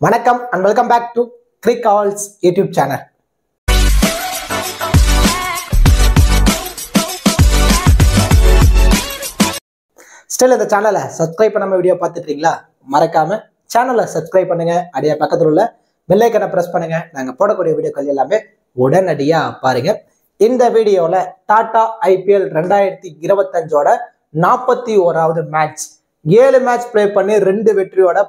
வணக்கம் and welcome back to Crickall's YouTube channel. Still இந்த சேனலை சப்ஸ்கிரைப் பண்ணாம வீடியோ பார்த்துட்டு இருக்கீங்களா? மறக்காம சேனலை சப்ஸ்கிரைப் பண்ணுங்க. அப்படியே பக்கத்துல உள்ள பெல் ஐகானை பிரஸ் பண்ணுங்க. நாங்க போடக்கூடிய வீடியோக்கள் எல்லாமே உடனடியா பாருங்க. இந்த வீடியோல டாடா IPL 2025ஓட 41வது மேட்ச் 7 மேட்ச் பிளே பண்ணி 2 வெற்றியோட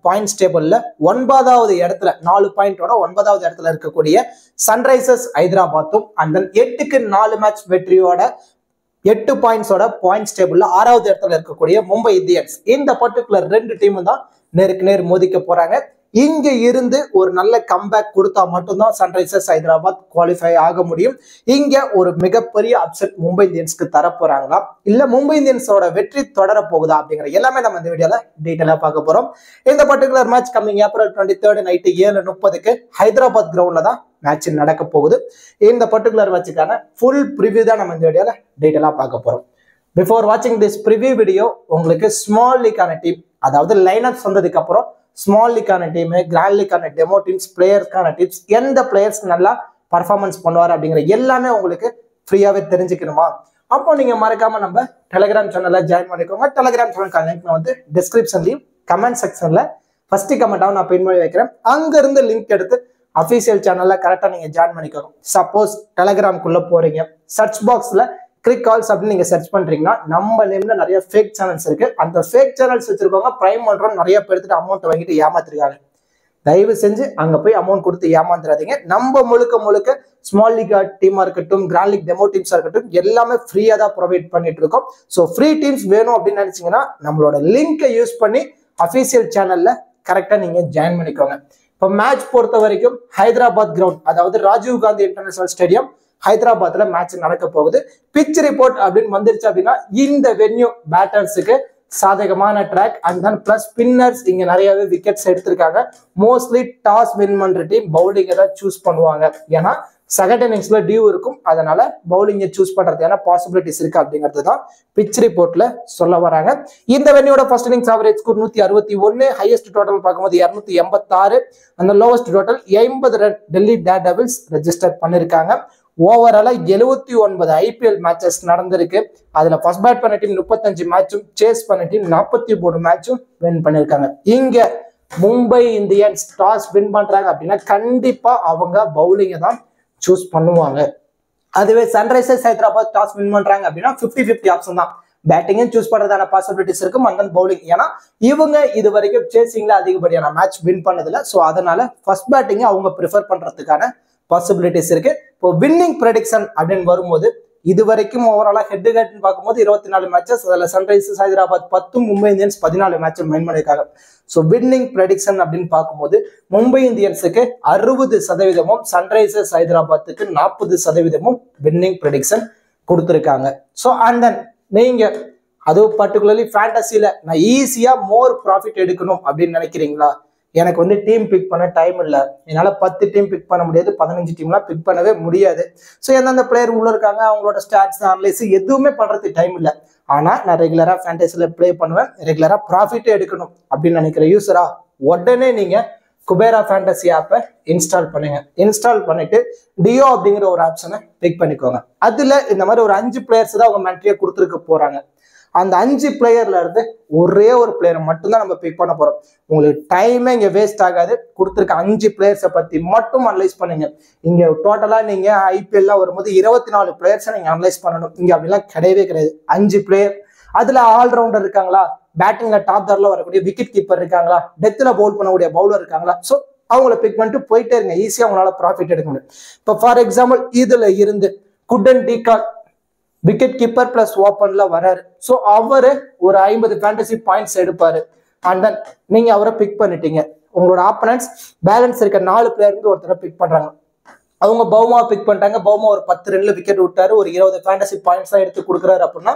பாயிண்ட்ஸ் டேபிள்ல 9வது இடத்துல 4 பாயிண்டோட 9வது இடத்துல இருக்கக்கூடிய சன்ரைசர்ஸ் ஹைதராபாத்தும் அந்த 8க்கு 4 மேட்ச் வெற்றியோட 8 பாயிண்ட்ஸோட பாயிண்ட்ஸ் டேபிள்ல 6வது இடத்துல இருக்கக்கூடிய மும்பை இந்தியன்ஸ் இந்த பர்டிகுலர் 2 டீமும் தான் நேருக்கு நேர் மோதிக்க போறாங்க. இங்க இருந்து ஒரு நல்ல கம்பேக் கொடுத்தா மட்டும்தான் சன்ரைசர்ஸ் ஹைதராபாத் குவாலிஃபை ஆக முடியும். இங்க ஒரு மிகப்பெரிய அப்செட் மும்பை இந்தியன்ஸ்க்கு தர போறாங்களா இல்ல மும்பை இந்தியன்ஸோட வெற்றி தொடர போகுதா அப்படிங்கிற எல்லாமே நம்ம இந்த வீடியோல டீட்டெயிலா பார்க்க போறோம். இந்த particular match coming April 23 night 7:30 Hyderabad கிரவுண்ட்ல தான் மேட்ச் நடக்க போகுது. இந்த பர்டிகுலர் மேட்சுக்கான ஃபுல் ப்ரிவியூ தான் நம்ம இந்த வீடியோல டீட்டெயிலா பார்க்க போறோம். பிஃபோர் வாட்சிங் திஸ் ப்ரிவியூ வீடியோ உங்களுக்கு ஸ்மால் லீக்கான டீம் அதாவது லைனப்ஸ் வந்ததுக்கு அப்புறம் ஸ்மால் லீக்கான டீம், கிராண்ட் லீக்கான டெமோ டீம்ஸ், பிளேயர்ஸ்க்கான டிப்ஸ், எந்த பிளேயர்ஸ் நல்லா பர்ஃபார்மன்ஸ் பண்ணுவார் அப்படிங்கிற எல்லாமே உங்களுக்கு ஃப்ரீயாவே தெரிஞ்சுக்கணுமா? அப்போ நீங்க மறக்காம நம்ம டெலிகிராம் சேனல்ல ஜாயின் பண்ணிக்கோங்க. டெலிகிராம் சேனல் லிங்க் நான் வந்து டிஸ்கிரிப்ஷன்லயும் கமெண்ட் செக்ஷன்ல ஃபர்ஸ்ட் கமெண்டாவும் நான் பின் பண்ணி வைக்கிறேன். அங்க இருந்து லிங்க் எடுத்து அஃபீஷியல் சேனல்ல கரெக்டா நீங்க ஜாயின் பண்ணிக்கோங்க. சப்போஸ் டெலிகிராம்குள்ள போறீங்க, சர்ச் பாக்ஸ்ல Crickall's அப்படின்னு நீங்க சர்ச் பண்றீங்கன்னா நம்ம நேம்ல நிறைய ஃபேக் சேனல்ஸ் இருக்கு. அந்த ஃபேக் சேனல்ஸ் வச்சிருக்கவங்க பிரைம் பண்றோம் நிறைய பேர் எடுத்துட்டு அமௌண்ட் வாங்கிட்டு ஏமாத்திருக்காங்க. தயவு செஞ்சு அங்க போய் அமௌண்ட் கொடுத்து ஏமாந்துடாதீங்க. நம்ம முழுக்க ஸ்மால் லீக் டீமா இருக்கட்டும், கிராண்ட் லீக் டெமோ டீம்ஸா இருக்கட்டும் எல்லாமே ஃப்ரீயா தான் ப்ரொவைட் பண்ணிட்டு இருக்கோம். ஸோ ஃப்ரீ டீம்ஸ் வேணும் அப்படின்னு நினைச்சீங்கன்னா நம்மளோட லிங்கை யூஸ் பண்ணி அஃபீஷியல் சேனல்ல கரெக்டா நீங்க ஜாயின் பண்ணிக்கோங்க. இப்போ மேட்ச் பொறுத்த வரைக்கும் ஹைதராபாத் கிரவுண்ட் அதாவது ராஜீவ் காந்தி இன்டர்நேஷனல் ஸ்டேடியம் ஹைதராபாத்ல மேட்ச் நடக்க போகுது. பிச் ரிப்போர்ட் அப்படின்னு வந்துருச்சு அப்படின்னா இந்த வென்யூ பேட்டர்ஸுக்கு சாதகமான track and then plus spinners இங்க நிறையவே விக்கெட்ஸ் எடுத்திருக்காங்க. மோஸ்ட்லி டாஸ் வின் பண்ற டீம் பவுலிங்கை தான் சூஸ் பண்ணுவாங்க. ஏன்னா செகண்ட் இன்னிங்ஸ்ல டியூ இருக்கும், அதனால பவுலிங்கை சூஸ் பண்றதுக்கான பாசிபிலிட்டிஸ் இருக்கு அப்படிங்கிறது தான் பிச் ரிப்போர்ட்ல சொல்ல வராங்க. இந்த வென்யூட first innings average score 161, highest total பார்க்கும்போது 286, அந்த lowest total 80 run Delhi daredevils register பண்ணிருக்காங்க. ஓவராலா 79 IPL மேட்சஸ் நடந்திருக்கு. அதுல ஃபர்ஸ்ட் பேட் பண்ண டீம் 35 மேட்சும், சேஸ் பண்ண டீம் 43 மேட்சும் வின் பண்ணிருக்காங்க. இங்க மும்பை இந்தியன்ஸ் டாஸ் வின் பண்றாங்க அப்படின்னா கண்டிப்பா அவங்க பவுலிங்கை தான் சூஸ் பண்ணுவாங்க. அதுவே சன்ரைசர்ஸ் ஹைதராபாத் டாஸ் வின் பண்றாங்க அப்படின்னா 50-50 ஆப்ஷன் தான். பேட்டிங்கும் சூஸ் பண்றதான பாசிபிலிட்டிஸ் இருக்கும் அண்ட் தென் பவுலிங். ஏன்னா இவங்க இது வரைக்கும் சேசிங்ல அதிகப்படியான மேட்ச் வின் பண்ணதில்லை. ஸோ அதனால ஃபர்ஸ்ட் பேட்டிங்கை அவங்க ப்ரிஃபர் பண்றதுக்கான பாசிபிலிட்டிஸ் இருக்கு. இப்போ வின்னிங் ப்ரெடிக்ஷன் அப்படின்னு வரும்போது இது வரைக்கும் ஓவராலா ஹெட் ஹெட்னு பார்க்கும்போது 24 மேட்சஸ், அதில் Sunrisers Hyderabad 10, Mumbai Indians 14 match win பண்ணியிருக்காங்க. ஸோ வின்னிங் ப்ரெடிக்ஷன் அப்படின்னு பார்க்கும்போது மும்பை இந்தியன்ஸுக்கு 60%, சன்ரைசர்ஸ் ஹைதராபாத்துக்கு 40% வின்னிங் ப்ரெடிக்ஷன் கொடுத்துருக்காங்க. ஸோ அண்ட் தென் நீங்க அதுவும் பர்டிகுலர்லி ஃபேண்டசியில நான் ஈஸியா மோர் ப்ராஃபிட் எடுக்கணும் அப்படின்னு நினைக்கிறீங்களா? எனக்கு வந்து டீம் பிக் பண்ண டைம் இல்லை, என்னால் 10 டீம் பிக் பண்ண முடியாது, 15 டீம்லாம் பிக் பண்ணவே முடியாது. ஸோ எந்தெந்த பிளேயர் உள்ள இருக்காங்க அவங்களோட ஸ்டாட்ஸ் அனலைஸ் எதுவுமே பண்ணுறதுக்கு டைம் இல்லை. ஆனால் நான் ரெகுலராக ஃபேண்டசியில் ப்ளே பண்ணுவேன், ரெகுலராக ப்ராஃபிட்டே எடுக்கணும் அப்படின்னு நினைக்கிற யூஸரா உடனே நீங்கள் குபேரா ஃபேண்டசி ஆப்பை இன்ஸ்டால் பண்ணுங்க. இன்ஸ்டால் பண்ணிட்டு டியோ அப்படிங்கிற ஒரு ஆப்ஷனை பிக் பண்ணிக்கோங்க. அதில் இந்த மாதிரி ஒரு 5 பிளேயர்ஸ் தான் அவங்க மென்ட்ரியாக கொடுத்துருக்க போகிறாங்க. அந்த 5 பிளேயர்ல இருந்து ஒரே ஒரு பிளேயரை மட்டும்தான் நம்ம பிக் பண்ண போறோம். உங்களுக்கு டைமே இங்க வேஸ்ட் ஆகாது. கொடுத்துருக்க 5 பிளேயர்ஸை பத்தி மட்டும் அனலைஸ் பண்ணுங்க. இங்க டோட்டலா நீங்க IPL வரும்போது 24 பிளேயர்ஸை நீங்க அனலைஸ் பண்ணணும். இங்க அப்படிலாம் கிடையவே கிடையாது. 5 பிளேயர், அதுல ஆல்ரவுண்டர் இருக்காங்களா, பேட்டிங்ல டாப் தரல வரக்கூடிய விக்கெட் கீப்பர் இருக்காங்களா, டெத்துல பவுல் பண்ணக்கூடிய பவுலர் இருக்காங்களா, ஸோ அவங்கள பிக் பண்ணிட்டு போயிட்டே இருங்க. ஈஸியா அவங்களால ப்ராஃபிட் எடுக்க முடியும். இப்போ ஃபார் எக்ஸாம்பிள் இதுல இருந்து குட்டன் டீகால் விக்கெட் கீப்பர் பிளஸ் ஓப்பன்ல வராரு. ஸோ அவரு ஒரு 50 ஃபேண்டசி பாயிண்ட்ஸ் எடுப்பாரு. அண்ட் தென் நீங்க அவரை பிக் பண்ணிட்டீங்க. உங்களோட ஆப்பனன்ஸ் பேலன்ஸ் இருக்க 4 பிளேயர் ஒருத்தரை பிக் பண்றாங்க. அவங்க பவுமா பிக் பண்ணிட்டாங்க. பவுமா ஒரு 10 ரன்ல விக்கெட் விட்டாரு, ஒரு 20 ஃபேண்டசி பாயிண்ட்ஸ் தான் எடுத்து கொடுக்குறாரு. அப்படின்னா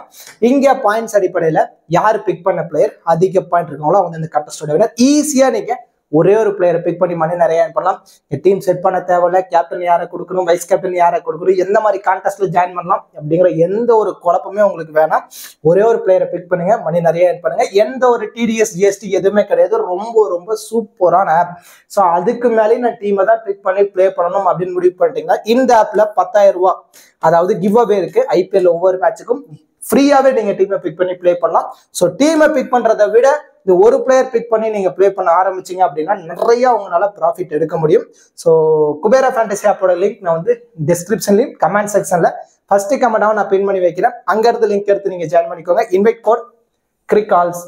இங்க பாயிண்ட்ஸ் அடிப்படையில யார் பிக் பண்ண பிளேயர் அதிக பாயிண்ட் இருக்காங்களோ அவங்க இந்த கண்டஸ்டோட வினர். ஈஸியா நீங்க ஒரே ஒரு பிளேயரை பிக் பண்ணி மணி நிறைய earn பண்ணலாம். டீம் செட் பண்ண தேவையில்ல, கேப்டன் யாரை கொடுக்கணும், வைஸ் கேப்டன் யாரை கொடுக்கணும், எந்த மாதிரி கான்டெஸ்ட்ல ஜாயின் பண்ணலாம் அப்படிங்கிற எந்த ஒரு குழப்பமே உங்களுக்கு வேணாம். ஒரே ஒரு பிளேயரை பிக் பண்ணுங்க, மணி நிறைய earn பண்ணுங்க. எந்த ஒரு டிடிஎஸ் ஜிஎஸ்டி எதுவுமே கிடையாது. ரொம்ப ரொம்ப சூப்பரான ஆப். ஸோ அதுக்கு மேலே நான் டீமை தான் பிக் பண்ணி பிளே பண்ணணும் அப்படின்னு முடிவு பண்ணிட்டீங்கன்னா இந்த ஆப்ல 10,000 ரூபாய் அதாவது கிவ் அவே இருக்கு. ஐபிஎல் ஒவ்வொரு மேட்சுக்கும் ஃப்ரீயாவே நீங்க டீமை பிக் பண்ணி பிளே பண்ணலாம். ஸோ டீமை பிக் பண்றதை விட இந்த ஒரு பிளேயர் பிக் பண்ணி நீங்க பிளே பண்ண ஆரம்பிச்சீங்க அப்படின்னா நிறைய உங்களால ப்ராஃபிட் எடுக்க முடியும். ஸோ குபேரா ஃபேண்டசி ஆப்போட லிங்க் நான் வந்து டிஸ்கிரிப்ஷன்லயும் கமெண்ட் செக்ஷன்ல ஃபர்ஸ்ட் கமெண்டாக நான் பின் பண்ணி வைக்கிறேன். அங்க இருந்து லிங்க் எடுத்து நீங்க ஜாயின் பண்ணிக்கோங்க. இன்வைட் கோட் கிரிகால்ஸ்.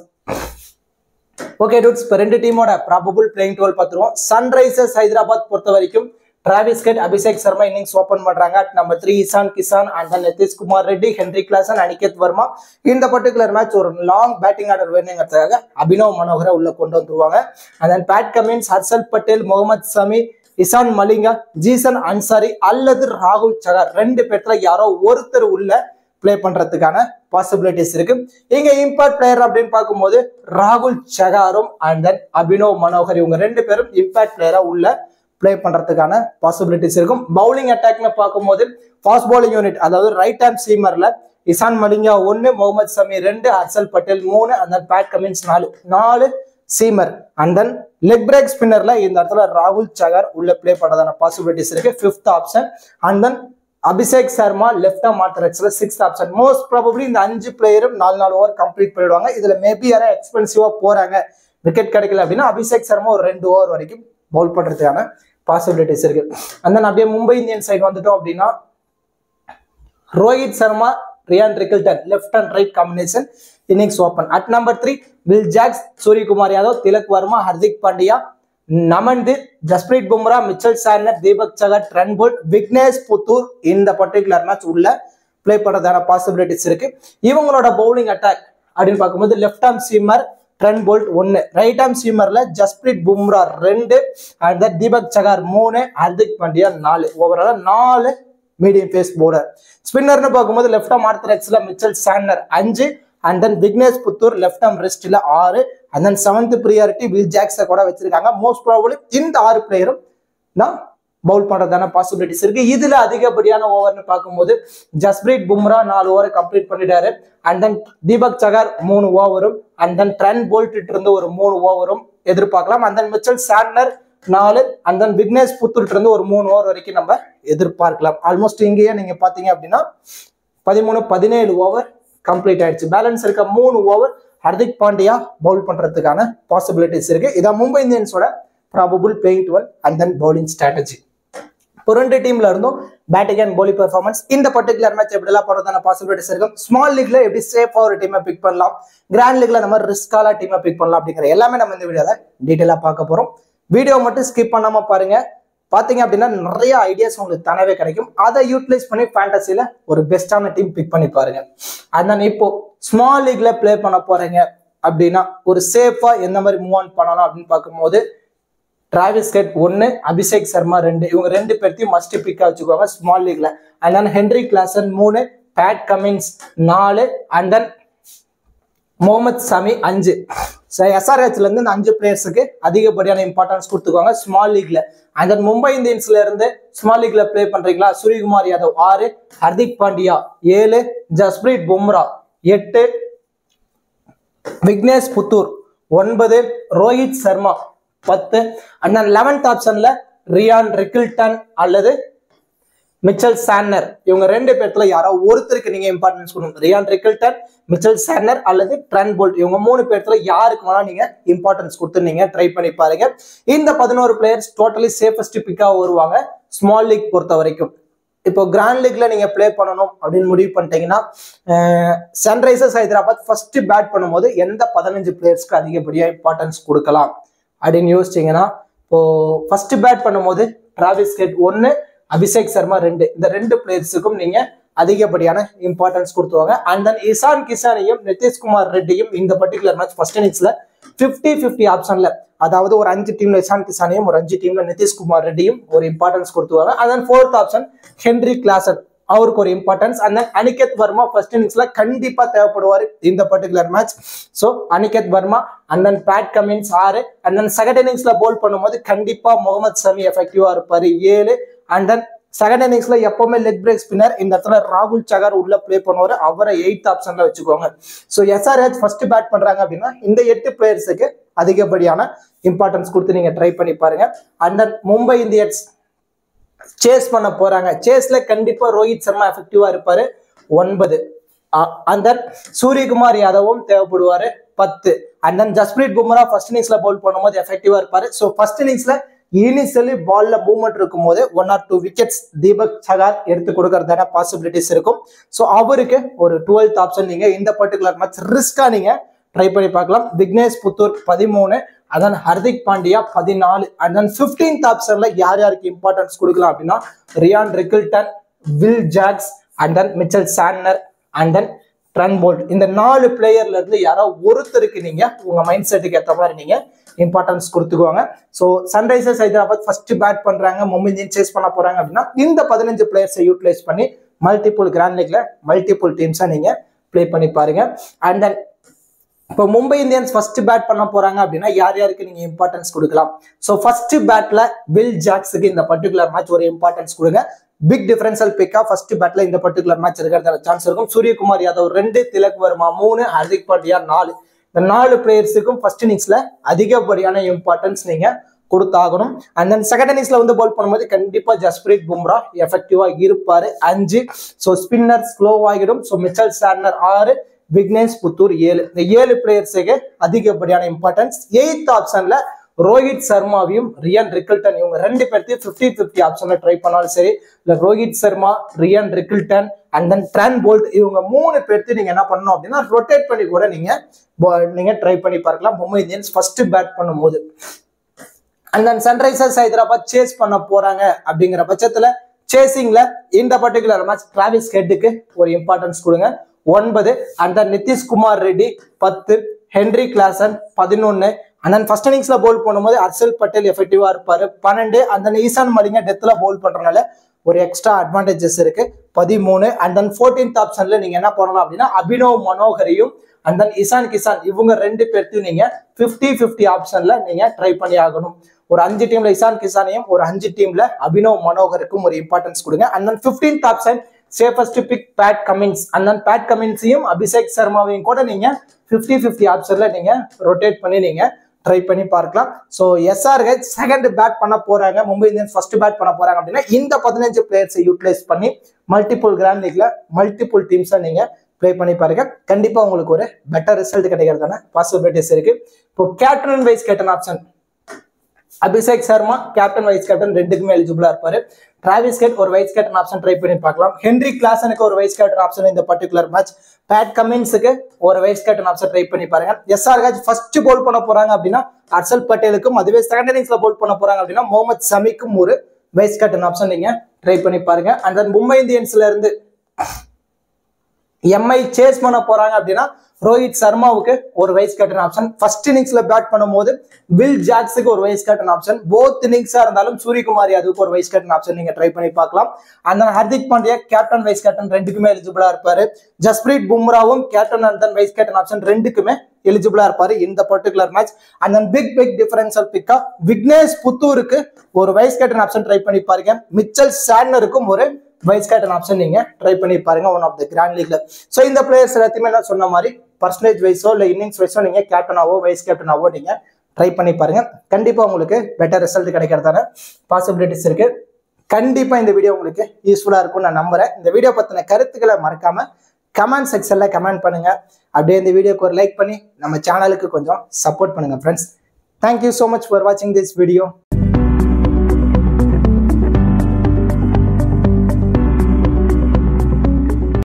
ஓகே டூட்ஸ், இப்போ ரெண்டு டீமோட ப்ராபபிள் பிளேயிங் டுவெல் பார்த்துருவோம். சன்ரைசர்ஸ் ஹைதராபாத் பொறுத்த வரைக்கும் Travis Head, Abhishek Sharma innings open பண்றாங்க. Number 3 Ishan Kishan and Nitish Kumar Reddy, Henry Klaasen, Aniket Varma. இந்த பர்டிகுலர் மேட்ச் ஒரு லாங் பேட்டிங் ஆர்டர் வேணுங்கிறதுக்காக அபினவ் மனோகரை உள்ள கொண்டு வந்துருவாங்க. And then Pat Cummins, Harshal Patel, Mohammed Shami, Eshan Malinga, Zeeshan Ansari அல்லது ராகுல் சகார் ரெண்டு பேர்ல யாரோ ஒருத்தர் உள்ள பிளே பண்றதுக்கான பாசிபிலிட்டிஸ் இருக்கு. இங்க இம்பாக்ட் பிளேயர் அப்படின்னு பார்க்கும்போது ராகுல் சகாரும் அண்ட் தென் அபினவ் மனோகர் இவங்க ரெண்டு பேரும் இம்பாக்ட் பிளேயரா உள்ள பிளே பண்றதுக்கான பாசிபிலிட்டிஸ் இருக்கும். பவுலிங் அட்டாக்னு பார்க்கும்போது ஃபாஸ்ட் பவுலிங் யூனிட் அதாவது ரைட் ஹேண்ட் சீமர்ல Eshan Malinga 1, Mohammed Shami 2, Harshal Patel 3 and then Pat Cummins 4 seamer. And then leg break ஸ்பின்னர்ல இந்த இடத்துல ராகுல் சகார் உள்ள பிளே பண்றதான பாசிபிலிட்டிஸ் இருக்கு. 5th option. And then Abhishek Sharma left arm ஆர்த்தடாக்ஸ்ல 6th ஆப்ஷன். மோஸ்ட் ப்ராபபிலி இந்த 5 பிளேயரும் 4 ஓவர் கம்ப்ளீட் பண்ணிடுவாங்க. இதுல மேபி யாரும் எக்ஸ்பென்சிவா போறாங்க, விக்கெட் கிடைக்கல அப்படின்னா அபிஷேக் சர்மா ஒரு 2 ஓவர் வரைக்கும் பவுல் பண்றதுக்கான பாசிபிலிட்டிஸ் இருக்கு. அந்த அப்படியே மும்பை இந்தியன் சைடு வந்துட்டோம் அப்படின்னா Rohit Sharma, Ryan Rickelton left and right combination innings open. At number 3 Will Jacks, Suryakumar Yadav, Tilak Varma, Hardik Pandya, Namandeep, Jasprit Bumrah, Mitchell Santner, Deepak Chahar, Trent Boult, Vignesh Puthur இந்த பர்டிகுலர் மேட்ச் உள்ள பிளே பண்றதான பாசிபிலிட்டிஸ் இருக்கு. இவங்களோட பவுலிங் அட்டாக் அப்படின்னு பார்க்கும்போது left arm seamer Trent Boult 1, right arm சீமர்ல ஜஸ்பிரீத் பும்ரா 2 அண்ட் தீபக் சகார் 3, ஹர்திக் பாண்டியா 4. ஓவரால 4 மீடியம் பேஸ் பவுலர். ஸ்பின்னர்னு பார்க்கும்போது லெஃப்ட் ஆர்ம் ஆர்த்தடாக்ஸ்ல Mitchell Santner 5 and then Vignesh Puthur left arm ரெஸ்ட்ல 6 and then 7th priority Will ஜாக்ஸை கூட வச்சிருக்காங்க. மோஸ்ட் ப்ராபபிலி இந்த 6 பிளேயரும் தான் பவுல் பண்றதான பாசிபிலிட்டிஸ் இருக்கு. இதுல அதிகப்படியான ஓவர்னு பார்க்கும்போது ஜஸ்பிரீத் பும்ரா 4 ஓவர் கம்ப்ளீட் பண்ணிட்டாரு. அண்ட் தென் தீபக் சகார் 3 ஓவரும் அண்ட் தென் ட்ரெண்ட் போல்ட் இருந்து ஒரு 3 ஓவரும் எதிர்பார்க்கலாம். And then Mitchell Santner 4 and then Vignesh Puthur இருந்து ஒரு 3 ஓவர் வரைக்கும் நம்ம எதிர்பார்க்கலாம். ஆல்மோஸ்ட் இங்கேயே நீங்க பாத்தீங்க அப்படின்னா 13-17 ஓவர் கம்ப்ளீட் ஆயிடுச்சு. பேலன்ஸ் இருக்க 3 ஓவர் ஹர்திக் பாண்டியா பவுல் பண்றதுக்கான பாசிபிலிட்டிஸ் இருக்கு. இதான் மும்பை இந்தியன்ஸோட probable playing 12 and then bowling strategy. இப்போ ரெண்டு டீம்ல இருந்தும் பேட்டிங் அண்ட் பவுலிங் பெர்ஃபார்மன்ஸ் இந்த பர்டிகுலர் மேட்ச் எப்படி எல்லாம் போறதான பாசிபிலிட்டிஸ் இருக்கும். ஸ்மால் லீக்ல எப்படி சேஃபா ஒரு டீமை பிக் பண்ணலாம், கிராண்ட் லீக்ல நம்ம ரிஸ்கால டீமை பிக் பண்ணலாம் அப்படிங்கிற எல்லாமே நம்ம இந்த வீடியோல டீடைலா பார்க்க போறோம். வீடியோ மட்டும் ஸ்கிப் பண்ணாம பாருங்க. பாத்தீங்க அப்படின்னா நிறைய ஐடியாஸ் உங்களுக்கு தானவே கிடைக்கும். அதை யூட்டிலைஸ் பண்ணி ஃபேண்டசில ஒரு பெஸ்டான டீம் பிக் பண்ணி பாருங்க. அதனால இப்போ ஸ்மால் லீக்ல பிளே பண்ண போறீங்க அப்படின்னா ஒரு சேஃபா எந்த மாதிரி மூவ் ஆன் பண்ணலாம் அப்படின்னு பார்க்கும்போது டிராவிஸ் ஹெட் 1, அபிஷேக் சர்மா 2 இவங்க 2 பேர்த்தையும் மஸ்ட் பிக்கா வச்சுக்கோங்க ஸ்மால் லீக்ல. And then Henry Klaasen 3, Pat Cummins 4 and then Mohammed Shami 5. எஸ்ஆர்ஹெச்ல இருந்து இந்த 5 பிளேயர்ஸுக்கு அதிகப்படியான இம்பார்ட்டன்ஸ் கொடுத்துக்கோங்க ஸ்மால் லீக்ல. அண்ட் தென் மும்பை இந்தியன்ஸ்ல இருந்து ஸ்மால் லீக்ல பிளே பண்றீங்களா, Suryakumar Yadav 6, Hardik Pandya 7, Jasprit Bumrah 8, Vignesh Puthur 9, Rohit Sharma 10 and then 11th ஆப்ஷன்ல ரியான் ரிக்கில்டன் அல்லது மிச்சல் சார்னர் இவங்க 2 பேர்த்துல யாரோ ஒருத்தருக்கு நீங்க இம்பார்ட்டன்ஸ் கொடுக்கணும். ரியான் ரிக்கில்டன், மிச்சல் சார்னர் அல்லது ட்ரெண்ட் போல்ட் இவங்க 3 பேர்த்துல யாருக்கு வேணா நீங்க இம்பார்ட்டன்ஸ் கொடுத்து நீங்க ட்ரை பண்ணி பாருங்க. இந்த 11 பிளேயர்ஸ் டோட்டலி சேஃபஸ்ட் பிக்கா வருவாங்க ஸ்மால் லீக் பொறுத்த வரைக்கும். இப்போ கிராண்ட் லீக்ல நீங்க பிளே பண்ணணும் அப்படின்னு முடிவு பண்ணிட்டீங்கன்னா சன்ரைசர்ஸ் ஹைதராபாத் ஃபர்ஸ்ட் பேட் பண்ணும்போது எந்த 15 பிளேயர்ஸ்க்கு அதிகப்படியா இம்பார்ட்டன்ஸ் கொடுக்கலாம் அப்படின்னு யோசிச்சீங்கன்னா இப்போ ஃபர்ஸ்ட் பேட் பண்ணும்போது டிராவிஸ் ஹெட் 1, அபிஷேக் சர்மா 2 இந்த 2 பிளேயர்ஸுக்கும் நீங்க அதிகப்படியான இம்பார்ட்டன்ஸ் கொடுத்துவாங்க. அண்ட் தென் இசான் கிசானையும் நிதிஷ்குமார் ரெட்டியும் இந்த பர்டிகுலர் மேட்ச் ஃபர்ஸ்ட் இன்னிங்ஸ்ல 50-50 ஆப்ஷன்ல அதாவது ஒரு 5 டீம்ல இசான் கிசானையும் ஒரு 5 டீம்ல நிதிஷ்குமார் ரெட்டியும் ஒரு இம்பார்ட்டன்ஸ் கொடுத்துவாங்க. And then 4th option Henry Klaasen அவருக்கு ஒரு importance. And then Aniket Varma first இன்னிங்ஸ்ல கண்டிப்பா தேவைப்படுவார் இந்த particular match. So Aniket Varma and then Pat Cummins 6 and then second இன்னிங்ஸ்ல போல் பண்ணும்போது கண்டிப்பா முகமது ஷமி எஃபெக்டிவா இருப்பாரு 7 அண்ட் தென் செகண்ட் இன்னிங்ஸ்ல எப்பவுமே லெக் பிரேக் ஸ்பின்னர் இந்த இடத்துல ராகுல் சகர் உள்ள பிளே பண்ணுவாரு, அவரை 8th ஆப்ஷன்ல வச்சுக்கோங்க. ஸோ SRH ஃபர்ஸ்ட் பேட் பண்றாங்க அப்படின்னா இந்த 8 பிளேயர்ஸுக்கு அதிகப்படியான இம்பார்ட்டன்ஸ் கொடுத்து நீங்க ட்ரை பண்ணி பாருங்க. And then Mumbai Indians chase பண்ண போறாங்க. சேஸ்ல கண்டிப்பா ரோஹித் சர்மா எஃபெக்டிவா இருப்பாரு 9 அண்ட் தென் சூரியகுமார் யாதவும் தேவைப்படுவாரு 10 and then Jasprit Bumrah first இன்னிங்ஸ்ல பவுல் பண்ணும்போது எஃபெக்டிவா இருப்பாரு. ஸோ ஃபர்ஸ்ட் இன்னிங்ஸ்ல இனிஷியலி பால்ல மூவ்மெண்ட் இருக்கும் போது 1 or 2 விக்கெட்ஸ் தீபக் சகார் எடுத்து கொடுக்கறதான பாசிபிலிட்டிஸ் இருக்கும். ஸோ அவருக்கு ஒரு 12th ஆப்ஷன் நீங்க இந்த பர்டிகுலர் மேட்ச் ரிஸ்கா நீங்க ட்ரை பண்ணி பார்க்கலாம். விக்னேஷ் புத்தூர் 13 அதான் Hardik Pandya 14 and then 15th ஆப்ஷன்ல யார் யாருக்கு இம்பார்ட்டன்ஸ் கொடுக்கலாம் அப்படின்னா Ryan Rickelton, Will Jacks and then Mitchell Santner and then Trent Boult. இந்த 4 பிளேயர்ல இருந்து யாரோ ஒருத்தருக்கு நீங்க உங்க மைண்ட் செட்டுக்கு ஏற்ற மாதிரி நீங்க இம்பார்ட்டன்ஸ் கொடுத்துக்குவாங்க. So Sunrisers Hyderabad first bat பண்றாங்க, மும்பை இந்தியன்ஸ் சேஸ் பண்ண போறாங்க அப்படின்னா இந்த 15 பிளேயர்ஸை யூட்டிலைஸ் பண்ணி மல்டிபிள் கிராண்ட் லீக்ல மல்டிபிள் டீம்ஸா நீங்க பிளே பண்ணி பாருங்க. அண்ட் தென் இப்போ மும்பை இந்தியன்ஸ் ஃபர்ஸ்ட் பேட் பண்ண போறாங்க அப்படின்னா யார் யாருக்கு நீங்க இம்பார்ட்டன்ஸ் கொடுக்கலாம்? ஸோ ஃபர்ஸ்ட் பேட்ல வில் ஜாக்ஸுக்கு இந்த பர்டிகுலர் மேட்ச் ஒரு இம்பார்ட்டன்ஸ் கொடுங்க. பிக் டிஃபரன்ஷியல் பிக்கா ஃபர்ஸ்ட் பேட்ல இந்த பர்டிகுலர் மேட்ச் இருக்கிறதான சான்ஸ் இருக்கும். சூரியகுமார் யாதவ் 2, திலக் வர்மா 3, ஹர்திக் பாண்டியா 4. இந்த 4 பிளேயர்ஸுக்கும் ஃபர்ஸ்ட் இன்னிங்ஸ்ல அதிகப்படியான இம்பார்ட்டன்ஸ் நீங்க கொடுத்தாகணும். அண்ட் தென் செகண்ட் இன்னிங்ஸ்ல வந்து பால் பண்ணும்போது கண்டிப்பா ஜஸ்பிரீத் பும்ரா எஃபெக்டிவா இருப்பாரு 5. ஸோ ஸ்பின்னர் ஸ்லோ ஆகிடும். So Mitchell Santner 6, Vignesh Puthur 7. இந்த 7 பிளேயர்ஸுக்கு அதிகப்படியான இம்பார்ட்டன்ஸ். 8th ஆப்ஷன்ல ரோஹித் சர்மாவையும் ரியான் ரிக்கில்டன் இவங்க 2 பேர்த்தையும் 50-50 ஆப்ஷன்ல ட்ரை பண்ணாலும் சரி, இல்ல Rohit Sharma, Ryan Rickelton and then Trent Boult இவங்க 3 பேர்த்தையும் நீங்க என்ன பண்ணணும் அப்படின்னா ரொட்டேட் பண்ணி கூட நீங்க ட்ரை பண்ணி பார்க்கலாம் மும்பை இந்தியன்ஸ் ஃபர்ஸ்ட் பேட் பண்ணும்போது. And then Sunrisers Hyderabad chase பண்ண போறாங்க அப்படிங்கிற பட்சத்துல சேசிங்ல இந்த பர்டிகுலர் மேட்ச் டிராவிஸ் ஹெட்டுக்கு ஒரு இம்பார்ட்டன்ஸ் கொடுங்க 9 and then Nitish Kumar Reddy 10, Henry Klaasen 11 and then first இன்னிங்ஸ்ல பவுல் பண்ணும்போது ஹர்ஷல் பட்டேல் எஃபெக்டிவா இருப்பாரு 12 அண்ட் தென் ஈசான் மலிங்க டெத்ல பவுல் பண்றதுனால ஒரு எக்ஸ்ட்ரா அட்வான்டேஜஸ் இருக்கு 13 அண்ட் தென் 14th ஆப்ஷன்ல நீங்க என்ன பண்ணலாம் அப்படின்னா அபினவ் மனோகரையும் அண்ட் தென் இசான் கிசான் இவங்க 2 பேர்த்தையும் நீங்க 50-50 ஆப்ஷன்ல நீங்க ட்ரை பண்ணி ஆகணும். ஒரு 5 டீம்ல இசான் கிசானையும் ஒரு 5 டீம்ல அபினவ் மனோகருக்கும் ஒரு இம்பார்ட்டன்ஸ் கொடுங்க. And then 15th option safest pick Pat Cummins and then Pat கமின்ஸையும் அபிஷேக் சர்மாவையும் கூட நீங்க 50-50 ஆப்ஷன்ல நீங்க ரொட்டேட் பண்ணி நீங்க ட்ரை பண்ணி பார்க்கலாம். ஸோ SRH செகண்ட் பேட் பண்ண போறாங்க, மும்பை இந்தியன்ஸ் ஃபர்ஸ்ட் பேட் பண்ண போறாங்க அப்படின்னா இந்த 15 பிளேயர்ஸை யூட்டிலைஸ் பண்ணி மல்டிபிள் கிராண்ட் லீக்ல மல்டிபிள் டீம்ஸை நீங்க பிளே பண்ணி பாருங்க. கண்டிப்பா உங்களுக்கு ஒரு பெட்டர் ரிசல்ட் கிடைக்கிறதான பாசிபிலிட்டிஸ் இருக்கு. இப்போ captain and vice captain option Abhishek Sharma captain vice captain 2க்குமே எலிஜிபிளா இருப்பாரு. டிராவிஸ் ஹெட் ஒரு வைஸ் கேப்டன் ஆப்ஷன் ட்ரை பண்ணி பார்க்கலாம். ஹென்ரி கிளாசனுக்கு ஒரு வைஸ் கேப்டன் ஆப்ஷன் இந்த பர்டிகுலர் மேட்ச். பேட் கமின்ஸுக்கு ஒரு வைஸ் கேப்டன் ஆப்ஷன் ட்ரை பண்ணி பாருங்க. SRH ஃபர்ஸ்ட் பவுல் பண்ண போறாங்க அப்படின்னா ஹர்ஷல் பட்டேலுக்கும், அதுவே செகண்ட் இன்னிங்ஸ்ல பவுல் பண்ண போறாங்க அப்படின்னா முகமது ஷமிக்கும் ஒரு வைஸ் கேப்டன் ஆப்ஷன் நீங்க ட்ரை பண்ணி பாருங்க. அண்ட் தென் மும்பை இந்தியன்ஸ்ல இருந்து MI சேஸ் பண்ண போறாங்க அப்படின்னா ரோஹித் சர்மாவுக்கு ஒரு வைஸ் கேப்டன் ஆப்ஷன். ஃபர்ஸ்ட் இன்னிங்ஸ்ல பேட் பண்ணும்போது வில் ஜாக்ஸுக்கு ஒரு வைஸ் கேப்டன் ஆப்ஷன். போத் இன்னிங்ஸா இருந்தாலும் சூரியகுமார் யாதவுக்கு ஒரு வைஸ் கேப்டன் ஆப்ஷன் நீங்க ட்ரை பண்ணி பார்க்கலாம். And then Hardik Pandya captain vice captain 2க்குமே எலிஜிபிளா இருப்பாரு. ஜஸ்பிரீத் பும்ராவும் captain and then vice captain option 2க்குமே எலிஜிபிளா இருப்பாரு இந்த particular match. And then pick differential பிக்கா விக்னேஷ் புத்தூருக்கு ஒரு வைஸ் கேப்டன் ஆப்ஷன் ட்ரை பண்ணி பாருங்க. மிச்சல் சாண்டனருக்கும் ஒரு வைஸ் கேப்டன் ஆப்ஷன் நீங்க ட்ரை பண்ணி பாருங்க ஒன் ஆஃப் த கிராண்ட் லீக்ல. ஸோ இந்த பிளேயர்ஸ் எல்லாத்தையுமே நான் சொன்ன மாதிரி பர்சன்டேஜ் வைஸோ இல்லை இன்னிங்ஸ் வைஸோ நீங்க கேப்டனாவோ வைஸ் கேப்டனாவோ நீங்க ட்ரை பண்ணி பாருங்க. கண்டிப்பா உங்களுக்கு பெட்டர் ரிசல்ட் கிடைக்கிறதான பாசிபிலிட்டிஸ் இருக்கு. கண்டிப்பா இந்த வீடியோ உங்களுக்கு யூஸ்ஃபுல்லா இருக்கும்னு நான் நம்புறேன். இந்த வீடியோ பத்தின கருத்துக்களை மறக்காம கமெண்ட் செக்ஷன்ல கமெண்ட் பண்ணுங்க. அப்படியே இந்த வீடியோக்கு ஒரு லைக் பண்ணி நம்ம சேனலுக்கு கொஞ்சம் சப்போர்ட் பண்ணுங்க friends. Thank you so much for வாட்சிங் திஸ் வீடியோ.